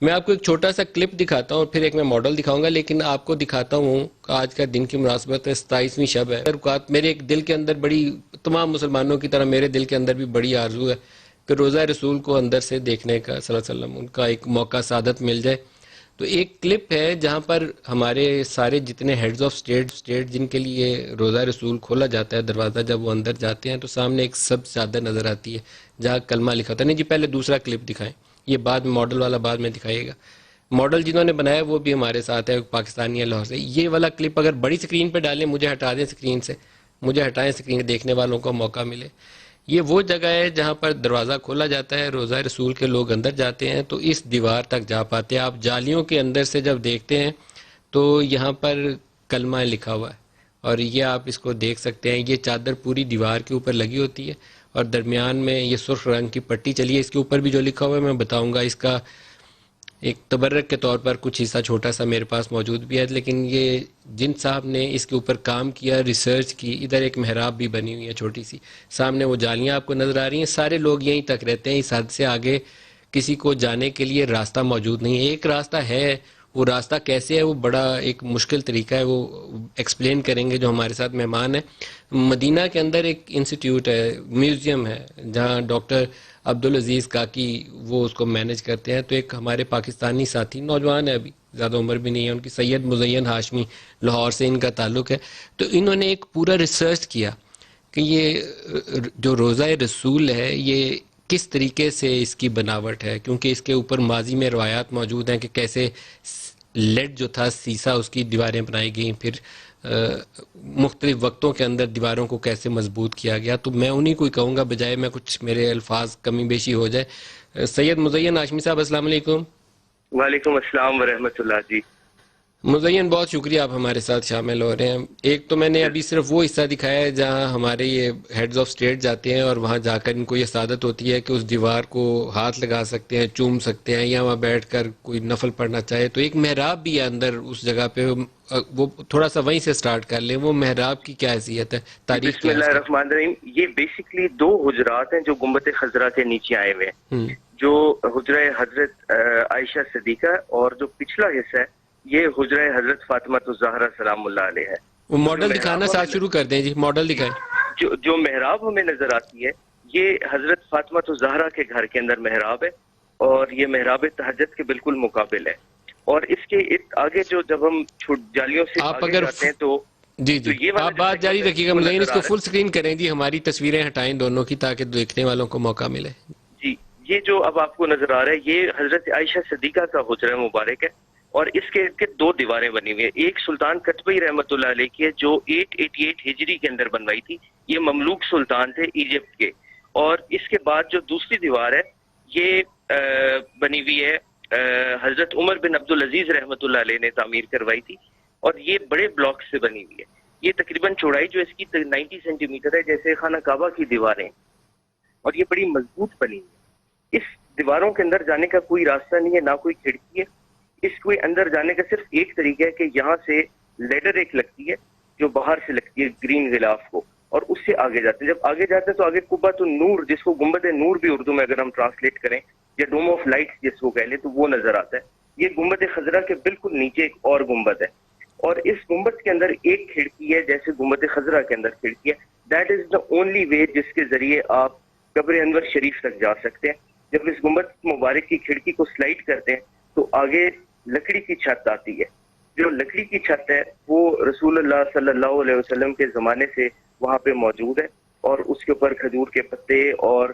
میں آپ کو ایک چھوٹا سا کلپ دکھاتا ہوں اور پھر ایک میں ماڈل دکھاؤں گا، لیکن آپ کو دکھاتا ہوں کہ آج کا دن کی مناسبت ہے، 27ویں شب ہے۔ اوقات میرے ایک دل کے اندر بڑی، تمام مسلمانوں کی طرح میرے دل کے اندر بھی بڑی آرزو ہے کہ روزہ رسول کو اندر سے دیکھنے کا، صلی اللہ علیہ وسلم، ان کا ایک موقع سعادت مل جائے۔ تو ایک کلپ ہے جہاں پر ہمارے سارے جتنے ہیڈز آف اسٹیٹ جن کے لیے روزہ رسول کھولا جاتا ہے دروازہ، جب وہ اندر جاتے ہیں تو سامنے ایک سب چادر نظر آتی ہے جہاں کلمہ لکھا تھا۔ نہیں جی، پہلے دوسرا کلپ دکھائیں، یہ بعد میں ماڈل والا بعد میں دکھائیے گا۔ ماڈل جنہوں نے بنایا وہ بھی ہمارے ساتھ ہے، پاکستانی ہے لاہور سے۔ یہ والا کلپ اگر بڑی سکرین پہ ڈالیں، مجھے ہٹا دیں سکرین سے، مجھے ہٹائیں سکرین، دیکھنے والوں کو موقع ملے۔ یہ وہ جگہ ہے جہاں پر دروازہ کھولا جاتا ہے، روزہ رسول کے لوگ اندر جاتے ہیں تو اس دیوار تک جا پاتے ہیں۔ آپ جالیوں کے اندر سے جب دیکھتے ہیں تو یہاں پر کلمہ لکھا ہوا ہے، اور یہ آپ اس کو دیکھ سکتے ہیں۔ یہ چادر پوری دیوار کے اوپر لگی ہوتی ہے اور درمیان میں یہ سرخ رنگ کی پٹی چلی ہے۔ اس کے اوپر بھی جو لکھا ہوا ہے میں بتاؤں گا، اس کا ایک تبرک کے طور پر کچھ حصہ چھوٹا سا میرے پاس موجود بھی ہے، لیکن یہ جن صاحب نے اس کے اوپر کام کیا، ریسرچ کی، ادھر ایک محراب بھی بنی ہوئی ہے چھوٹی سی، سامنے وہ جالیاں آپ کو نظر آ رہی ہیں۔ سارے لوگ یہیں تک رہتے ہیں، اس حد سے آگے کسی کو جانے کے لیے راستہ موجود نہیں ہے۔ ایک راستہ ہے، وہ راستہ کیسے ہے وہ بڑا ایک مشکل طریقہ ہے، وہ ایکسپلین کریں گے جو ہمارے ساتھ مہمان ہیں۔ مدینہ کے اندر ایک انسٹیٹیوٹ ہے، میوزیم ہے، جہاں ڈاکٹر عبدالعزیز کاکی وہ اس کو مینج کرتے ہیں۔ تو ایک ہمارے پاکستانی ساتھی، نوجوان ہے، ابھی زیادہ عمر بھی نہیں ہے ان کی، سید مزین ہاشمی، لاہور سے ان کا تعلق ہے۔ تو انہوں نے ایک پورا ریسرچ کیا کہ یہ جو روزہ رسول ہے یہ کس طریقے سے اس کی بناوٹ ہے، کیونکہ اس کے اوپر ماضی میں روایات موجود ہیں کہ کیسے لیڈ جو تھا سیسا، اس کی دیواریں بنائی گئیں، پھر مختلف وقتوں کے اندر دیواروں کو کیسے مضبوط کیا گیا۔ تو میں انہی کو ہی کہوں گا، بجائے میں کچھ میرے الفاظ کمی بیشی ہو جائے۔ سید مزین ہاشمی صاحب، السلام علیکم۔ وعلیکم السلام ورحمۃ اللہ جی۔ مزین، بہت شکریہ آپ ہمارے ساتھ شامل ہو رہے ہیں۔ ایک تو میں نے ابھی صرف وہ حصہ دکھایا ہے جہاں ہمارے یہ ہیڈز آف اسٹیٹ جاتے ہیں اور وہاں جا کر ان کو یہ سعادت ہوتی ہے کہ اس دیوار کو ہاتھ لگا سکتے ہیں، چوم سکتے ہیں، یا وہاں بیٹھ کر کوئی نفل پڑھنا چاہے۔ تو ایک محراب بھی ہے اندر اس جگہ پہ، وہ تھوڑا سا وہیں سے سٹارٹ کر لیں، وہ محراب کی کیا حیثیت ہے، تاریخ بسم کیا ہے اللہ اس کی؟ الرحمن الرحیم۔ یہ بیسکلی دو حجرات ہیں جو گنبد خضرا کے نیچے آئے ہوئے ہیں، جو حجرہ حضرت عائشہ صدیقہ، اور جو پچھلا حصہ ہے یہ حجرہ حضرت فاطمہ الزہرا سلام اللہ علیہ ہے۔ وہ اور جو ماڈل دکھانا محراب ساتھ شروع کر دیں جی، ماڈل دکھائیں۔ جو محراب ہمیں نظر آتی ہے یہ حضرت فاطمہ الزہرا کے گھر کے اندر محراب ہے، اور یہ محراب تہجد کے بالکل مقابل ہے۔ اور اس کے آگے جو جب ہم جالیوں سے آپ آگے اگر جاتے ہیں تو جی تو یہ والا آپ جو بات جاری سیگمنٹ ہے رکھیے گا وہ مزین، نظر اس آ کو رہا فل سکرین کریں جی، ہماری تصویریں ہٹائیں دونوں کی تاکہ دیکھنے والوں کو موقع ملے۔ ہے جی۔ یہ جو اب آپ کو نظر آ رہا ہے یہ حضرت عائشہ صدیقہ کا حجرہ مبارک ہے، اور اس کے ارد گرد دو دیواریں بنی ہوئی ہیں۔ ایک سلطان قطبی رحمۃ اللہ علیہ کی ہے جو 888 ہجری کے اندر بنوائی تھی، یہ مملوک سلطان تھے ایجپٹ کے۔ اور اس کے بعد جو دوسری دیوار ہے یہ بنی ہوئی ہے حضرت عمر بن عبدالعزیز رحمۃ اللہ علیہ نے تعمیر کروائی تھی، اور یہ بڑے بلاک سے بنی ہوئی ہے۔ یہ تقریباً چوڑائی جو اس کی 90 سینٹی میٹر ہے، جیسے خانہ کعبہ کی دیواریں، اور یہ بڑی مضبوط بنی ہوئی ہے۔ اس دیواروں کے اندر جانے کا کوئی راستہ نہیں ہے، نہ کوئی کھڑکی ہے۔ اس کو اندر جانے کا صرف ایک طریقہ ہے کہ یہاں سے لیڈر ایک لگتی ہے جو باہر سے لگتی ہے گرین غلاف کو، اور اس سے آگے جاتے ہیں۔ جب آگے جاتے ہیں تو آگے قبۃ النور، جس کو گنبد نور بھی اردو میں اگر ہم ٹرانسلیٹ کریں، یا ڈوم آف لائٹس جس کو کہہ لیں، تو وہ نظر آتا ہے۔ یہ گنبد خضرا کے بالکل نیچے ایک اور گنبد ہے، اور اس گنبد کے اندر ایک کھڑکی ہے جیسے گنبد خضرا کے اندر کھڑکی ہے۔ That is the only way جس کے ذریعے آپ قبر انور شریف تک جا سکتے ہیں۔ جب اس گنبد مبارک کی کھڑکی کو سلائڈ کرتے ہیں تو آگے لکڑی کی چھت آتی ہے۔ جو لکڑی کی چھت ہے وہ رسول اللہ صلی اللہ علیہ وسلم کے زمانے سے وہاں پہ موجود ہے، اور اس کے اوپر کھجور کے پتے اور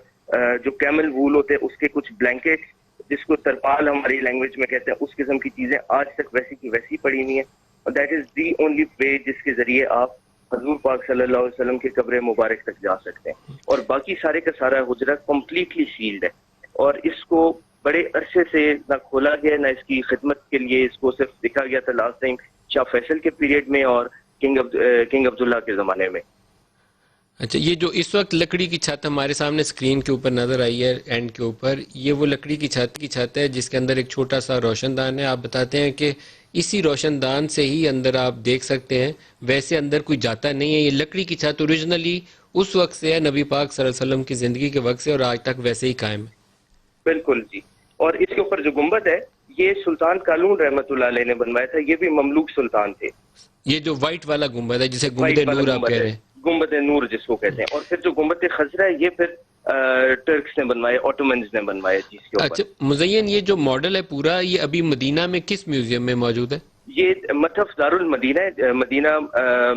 جو کیمل وول ہوتے ہیں اس کے کچھ بلینکٹ، جس کو ترپال ہماری لینگویج میں کہتے ہیں، اس قسم کی چیزیں آج تک ویسی کی ویسی پڑی ہوئی ہیں۔ اور that is the only way جس کے ذریعے آپ حضور پاک صلی اللہ علیہ وسلم کی قبر مبارک تک جا سکتے ہیں۔ اور باقی سارے کا سارا حجرہ کمپلیٹلی سیلڈ ہے، اور اس کو بڑے عرصے سے نہ کھولا گیا نہ اس کی خدمت کے لیے اس کو صرف دکھا گیا تھا لاسٹ ٹائم شاہ فیصل کے پیریڈ میں اور کنگ عبداللہ کے زمانے میں۔ اچھا، یہ جو اس وقت لکڑی کی چھت ہمارے سامنے اسکرین کے اوپر نظر آئی ہے اینڈ کے اوپر، یہ وہ لکڑی کی چھت ہے جس کے اندر ایک چھوٹا سا روشن دان ہے۔ آپ بتاتے ہیں کہ اسی روشن دان سے ہی اندر آپ دیکھ سکتے ہیں، ویسے اندر کوئی جاتا نہیں ہے۔ یہ لکڑی کی چھت اوریجنلی اس وقت سے ہے، نبی پاک صلی اللہ علیہ وسلم کی زندگی کے وقت سے، اور آج تک ویسے ہی قائم ہے۔ بالکل جی۔ اور اس کے اوپر جو گنبد ہے یہ سلطان قالون رحمۃ اللہ علیہ نے بنوایا تھا. یہ بھی مملوک سلطان تھے. یہ جو وائٹ والا گنبد ہے جسے گنبد وائٹ والا نور آپ گنبد کہہ ہے, رہے ہیں. گنبد نور جس کو کہتے ہیں. اور پھر جو گنبد خضرا ہے یہ پھر ٹرکس نے بنوایا, اوٹومنز نے بنوایا جس کے اوپر. اچھا مزین, یہ جو ماڈل ہے پورا یہ ابھی مدینہ میں کس میوزیم میں موجود ہے؟ یہ متحف دارالمدینہ ہے, مدینہ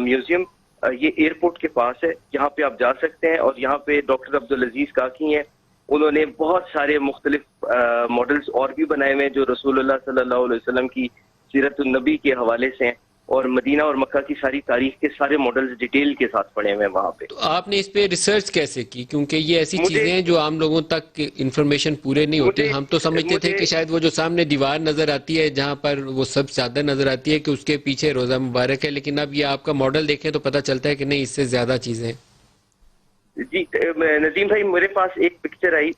میوزیم. یہ ایئرپورٹ کے پاس ہے, یہاں پہ آپ جا سکتے ہیں. اور یہاں پہ ڈاکٹر عبدالعزیز کاکی ہیں, انہوں نے بہت سارے مختلف ماڈلز اور بھی بنائے ہوئے ہیں جو رسول اللہ صلی اللہ علیہ وسلم کی سیرت النبی کے حوالے سے ہیں. اور مدینہ اور مکہ کی ساری تاریخ کے سارے ماڈلز ڈیٹیل کے ساتھ پڑے ہوئے ہیں وہاں پہ. تو آپ نے اس پہ ریسرچ کیسے کی؟ کیونکہ یہ ایسی مجھے- چیزیں ہیں جو عام لوگوں تک انفارمیشن پورے نہیں ہوتے. مجھے- ہم تو سمجھتے تھے مجھے- کہ شاید وہ جو سامنے دیوار نظر آتی ہے جہاں پر وہ سب چادر نظر آتی ہے کہ اس کے پیچھے روزہ مبارک ہے, لیکن اب یہ آپ کا ماڈل دیکھیں تو پتہ چلتا ہے کہ نہیں, اس سے زیادہ چیزیں ہیں. جی ندیم بھائی, میرے پاس ایک پکچر آئی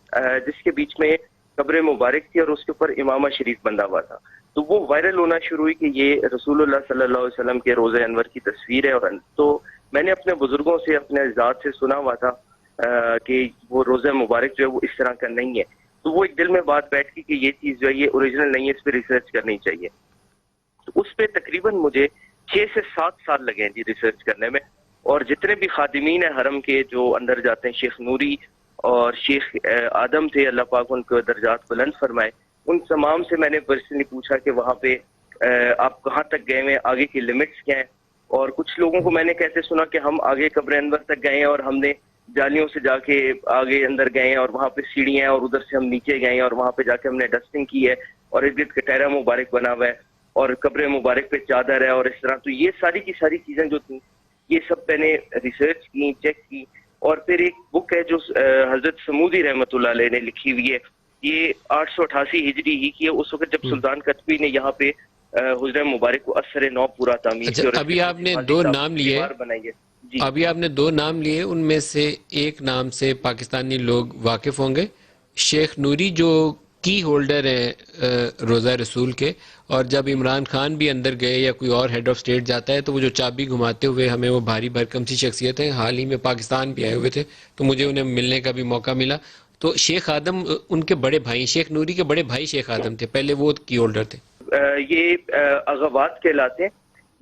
جس کے بیچ میں قبر مبارک تھی اور اس کے اوپر امامہ شریف بندھا ہوا تھا. تو وہ وائرل ہونا شروع ہوئی کہ یہ رسول اللہ صلی اللہ علیہ وسلم کے روزہ انور کی تصویر ہے. اور تو میں نے اپنے بزرگوں سے, اپنے اجداد سے سنا ہوا تھا کہ وہ روزہ مبارک جو ہے وہ اس طرح کا نہیں ہے. تو وہ ایک دل میں بات بیٹھ گئی کہ یہ چیز جو ہے یہ اوریجنل نہیں ہے, اس پہ ریسرچ کرنی چاہیے. تو اس پہ تقریباً مجھے 6 سے 7 سال لگے ہیں جی ریسرچ کرنے میں. اور جتنے بھی خادمین ہیں حرم کے جو اندر جاتے ہیں, شیخ نوری اور شیخ آدم تھے, اللہ پاک ان کو درجات بلند فرمائے, ان تمام سے میں نے پرسنلی پوچھا کہ وہاں پہ آپ کہاں تک گئے ہیں, آگے کی لمٹس کیا ہیں. اور کچھ لوگوں کو میں نے کہتے سنا کہ ہم آگے قبر انور تک گئے ہیں اور ہم نے جالیوں سے جا کے آگے اندر گئے ہیں اور وہاں پہ سیڑھیاں ہیں اور ادھر سے ہم نیچے گئے ہیں اور وہاں پہ جا کے ہم نے ڈسٹنگ کی ہے اور ارد گرد کٹہرا مبارک بنا ہوا ہے اور قبر مبارک پہ چادر ہے اور اس طرح. تو یہ ساری کی ساری چیزیں جو تھیں یہ سب میں نے ریسرچ کی, چیک کی. اور پھر ایک بک ہے جو حضرت سمودی رحمۃ اللہ علیہ نے لکھی ہوئی ہے, یہ 888 ہجری ہی کی ہے, اس وقت جب سلطان قطبی نے یہاں پہ حجرہ مبارک کو اثر نو پورا تعمیر کی. اور ابھی آپ نے دو نام لیے, ابھی آپ نے 2 نام لیے, ان میں سے ایک نام سے پاکستانی لوگ واقف ہوں گے, شیخ نوری جو کی ہولڈر ہیں روزہ رسول کے. اور جب عمران خان بھی اندر گئے یا کوئی اور ہیڈ آف اسٹیٹ جاتا ہے تو وہ جو چابی گھماتے ہوئے ہمیں وہ بھاری بھرکم سی شخصیت ہیں, حال ہی میں پاکستان بھی آئے ہوئے تھے تو مجھے انہیں ملنے کا بھی موقع ملا. تو شیخ آدم ان کے بڑے بھائی, شیخ نوری کے بڑے بھائی شیخ آدم تھے, پہلے وہ کی ہولڈر تھے. یہ اغوات کہلاتے ہیں.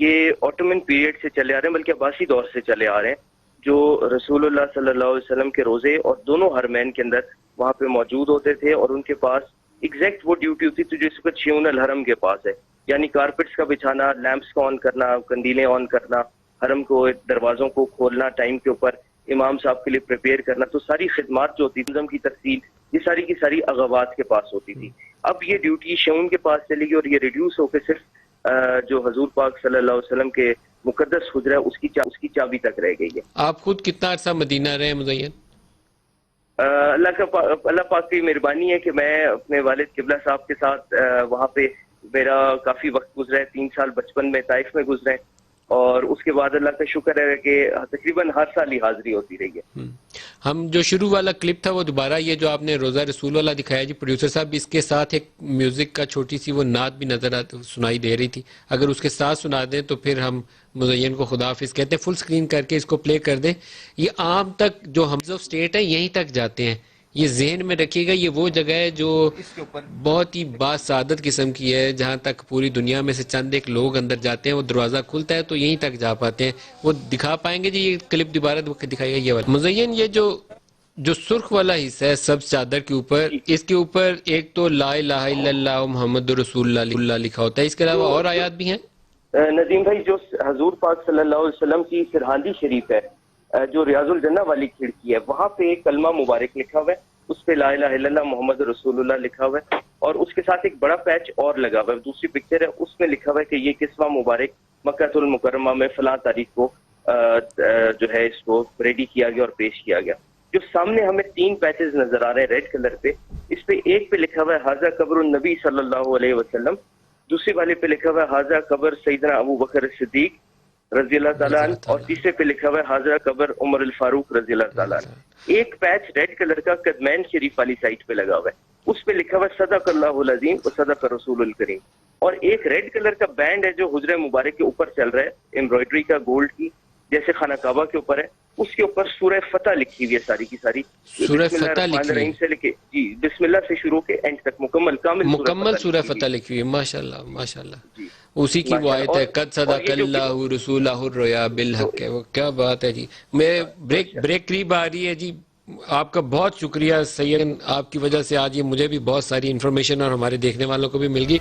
یہ اوٹومن پیریڈ سے چلے آ رہے ہیں, بلکہ عباسی دور سے چلے آ رہے ہیں, جو رسول اللہ صلی اللہ علیہ وسلم کے روزے اور دونوں حرمین کے اندر وہاں پہ موجود ہوتے تھے. اور ان کے پاس ایگزیکٹ وہ ڈیوٹی ہوتی تھی جو اس وقت شیون الحرم کے پاس ہے, یعنی کارپیٹس کا بچھانا, لیمپس کو آن کرنا, کندیلیں آن کرنا, حرم کو دروازوں کو کھولنا ٹائم کے اوپر, امام صاحب کے لیے پریپیئر کرنا. تو ساری خدمات جو ہوتی تھی, نظم کی تفصیل, یہ ساری کی ساری اغوات کے پاس ہوتی تھی. اب یہ ڈیوٹی شیون کے پاس چلی گئی اور یہ ریڈیوس ہو کے صرف جو حضور پاک صلی اللہ علیہ وسلم کے مقدس حجرہ اس کی چابی تک رہ گئی ہے. آپ خود کتنا عرصہ مدینہ رہے ہیں مزین؟ اللہ پاک کی مہربانی ہے کہ میں اپنے والد قبلہ صاحب کے ساتھ وہاں پہ میرا کافی وقت گزرا ہے. 3 سال بچپن میں طائف میں گزرے, اور اس کے بعد اللہ کا شکر ہے کہ تقریباً ہر سال ہی حاضری ہوتی رہی ہے. ہم جو شروع والا کلپ تھا وہ دوبارہ, یہ جو آپ نے روزہ رسول والا دکھایا جی پروڈیوسر صاحب, اس کے ساتھ ایک میوزک کا چھوٹی سی وہ نعت بھی نظر سنائی دے رہی تھی, اگر اس کے ساتھ سنا دیں تو پھر ہم مزین کو خدا حافظ کہتے ہیں. فل سکرین کر کے اس کو پلے کر دیں. یہ عام تک جو ہمز آف اسٹیٹ ہے یہیں تک جاتے ہیں, یہ ذہن میں رکھیے گا. یہ وہ جگہ ہے جو بہت ہی باسعادت قسم کی ہے, جہاں تک پوری دنیا میں سے چند ایک لوگ اندر جاتے ہیں, وہ دروازہ کھلتا ہے تو یہیں تک جا پاتے ہیں. وہ دکھا پائیں گے جی, یہ کلپ دوبارہ دکھائیے یہ والا. مزین یہ جو سرخ والا حصہ ہے سب چادر کے اوپر, اس کے اوپر ایک تو لا الہ الا اللہ محمد رسول اللہ لکھا ہوتا ہے, اس کے علاوہ اور آیات بھی ہیں؟ ندیم بھائی, جو حضور پاک صلی اللہ علیہ وسلم کی سرحاندی شریف ہے, جو ریاض الجنہ والی کھڑکی ہے, وہاں پہ ایک کلمہ مبارک لکھا ہوا ہے, اس پہ لا الہ الا اللہ محمد رسول اللہ لکھا ہوا ہے. اور اس کے ساتھ ایک بڑا پیچ اور لگا ہوا ہے, دوسری پکچر ہے, اس میں لکھا ہوا ہے کہ یہ کسوہ مبارک مکہ المکرمہ میں فلاں تاریخ کو جو ہے اس کو ریڈی کیا گیا اور پیش کیا گیا. جو سامنے ہمیں 3 پیچز نظر آ رہے ہیں ریڈ کلر پہ, اس پہ ایک پہ لکھا ہوا ہے حاذا قبر النبی صلی اللہ علیہ وسلم, دوسرے والے پہ لکھا ہوا ہے حاذا قبر سیدنا ابو بکر صدیق رضی اللہ تعالیٰ عنہ, اور تیسرے پہ لکھا ہوا ہے حاضرہ قبر عمر الفاروق رضی اللہ تعالیٰ عنہ. ایک پیچ ریڈ کلر کا قدمین شریف والی سائٹ پہ لگا ہوا ہے, اس پہ لکھا ہوا ہے صدق اللہ العظیم و صدق رسول الکریم. اور ایک ریڈ کلر کا بینڈ ہے جو حجرہ مبارک کے اوپر چل رہا ہے, ایمبرائڈری کا گولڈ کی, جیسے خانہ کعبہ کے اوپر ہے، اس کے اوپر سورہ فتح لکھی ہوئی ہے ساری کی ساری. سورہ بسم اللہ فتح الرحمن لکھی ہوئی الرحیم سے لے کے جی بسم اللہ سے شروع کے اینڈ تک مکمل مکمل سورہ لکھی فتح ہوئی لکھی ہوئی ہے. ماشاءاللہ ماشاءاللہ. جی اسی کی وہ ماشاءاللہ. آیت ہے قد اور صدق یہ جو اللہ رسولہ الرؤیا بالحق ہے. وہ کیا بات ہے جی. میرے بریک قریب آ رہی ہے جی. آپ کا بہت شکریہ سید، آپ کی وجہ سے آج یہ مجھے بھی بہت ساری انفارمیشن اور ہمارے دیکھنے والوں کو بھی مل گئی.